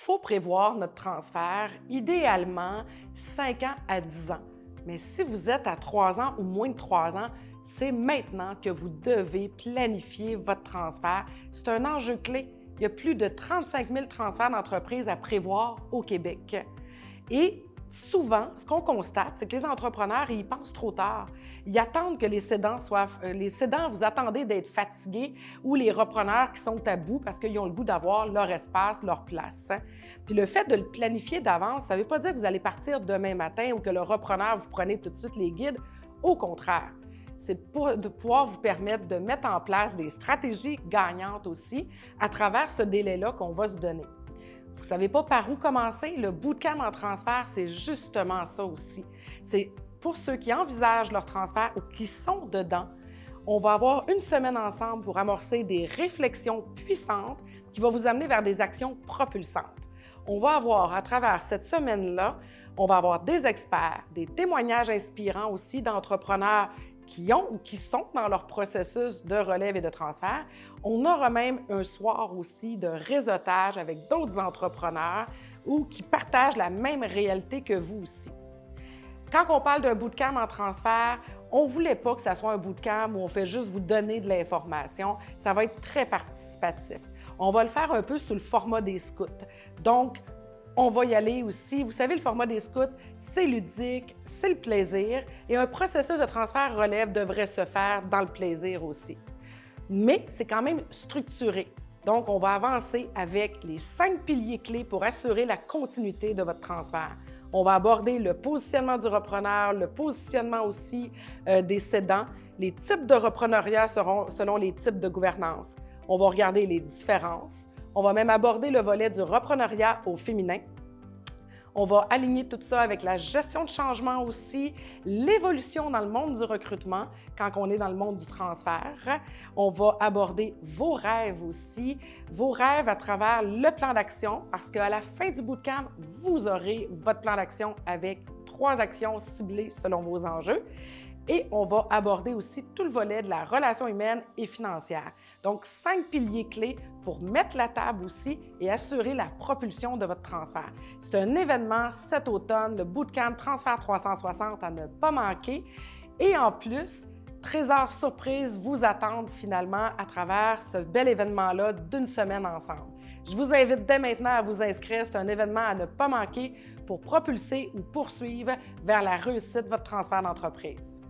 faut prévoir notre transfert, idéalement 5 ans à 10 ans. Mais si vous êtes à 3 ans ou moins de 3 ans, c'est maintenant que vous devez planifier votre transfert. C'est un enjeu clé. Il y a plus de 35 000 transferts d'entreprise à prévoir au Québec. Et souvent, ce qu'on constate, c'est que les entrepreneurs, ils y pensent trop tard. Ils attendent que les cédants vous attendez d'être fatigués ou les repreneurs qui sont à bout parce qu'ils ont le goût d'avoir leur espace, leur place. Puis le fait de le planifier d'avance, ça ne veut pas dire que vous allez partir demain matin ou que le repreneur, vous prenez tout de suite les guides. Au contraire, c'est de pouvoir vous permettre de mettre en place des stratégies gagnantes aussi à travers ce délai-là qu'on va se donner. Vous ne savez pas par où commencer? Le bootcamp en transfert, c'est justement ça aussi. C'est pour ceux qui envisagent leur transfert ou qui sont dedans. On va avoir une semaine ensemble pour amorcer des réflexions puissantes qui vont vous amener vers des actions propulsantes. On va avoir, à travers cette semaine-là, on va avoir des experts, des témoignages inspirants aussi d'entrepreneurs qui ont ou qui sont dans leur processus de relève et de transfert. On aura même un soir aussi de réseautage avec d'autres entrepreneurs ou qui partagent la même réalité que vous aussi. Quand on parle d'un bootcamp en transfert, on ne voulait pas que ça soit un bootcamp où on fait juste vous donner de l'information. Ça va être très participatif. On va le faire un peu sous le format des scouts. Donc, on va y aller aussi. Vous savez, le format des scouts, c'est ludique, c'est le plaisir et un processus de transfert relève devrait se faire dans le plaisir aussi. Mais c'est quand même structuré. Donc, on va avancer avec les 5 piliers clés pour assurer la continuité de votre transfert. On va aborder le positionnement du repreneur, le positionnement aussi des cédants. Les types de repreneuriat seront selon les types de gouvernance. On va regarder les différences. On va même aborder le volet du repreneuriat au féminin. On va aligner tout ça avec la gestion de changement aussi, l'évolution dans le monde du recrutement quand on est dans le monde du transfert. On va aborder vos rêves aussi, vos rêves à travers le plan d'action parce qu'à la fin du bootcamp, vous aurez votre plan d'action avec 3 actions ciblées selon vos enjeux. Et on va aborder aussi tout le volet de la relation humaine et financière. Donc, 5 piliers clés pour mettre la table aussi et assurer la propulsion de votre transfert. C'est un événement cet automne, le Bootcamp Transfert 360 à ne pas manquer. Et en plus, trésors surprises vous attendent finalement à travers ce bel événement-là d'une semaine ensemble. Je vous invite dès maintenant à vous inscrire. C'est un événement à ne pas manquer pour propulser ou poursuivre vers la réussite de votre transfert d'entreprise.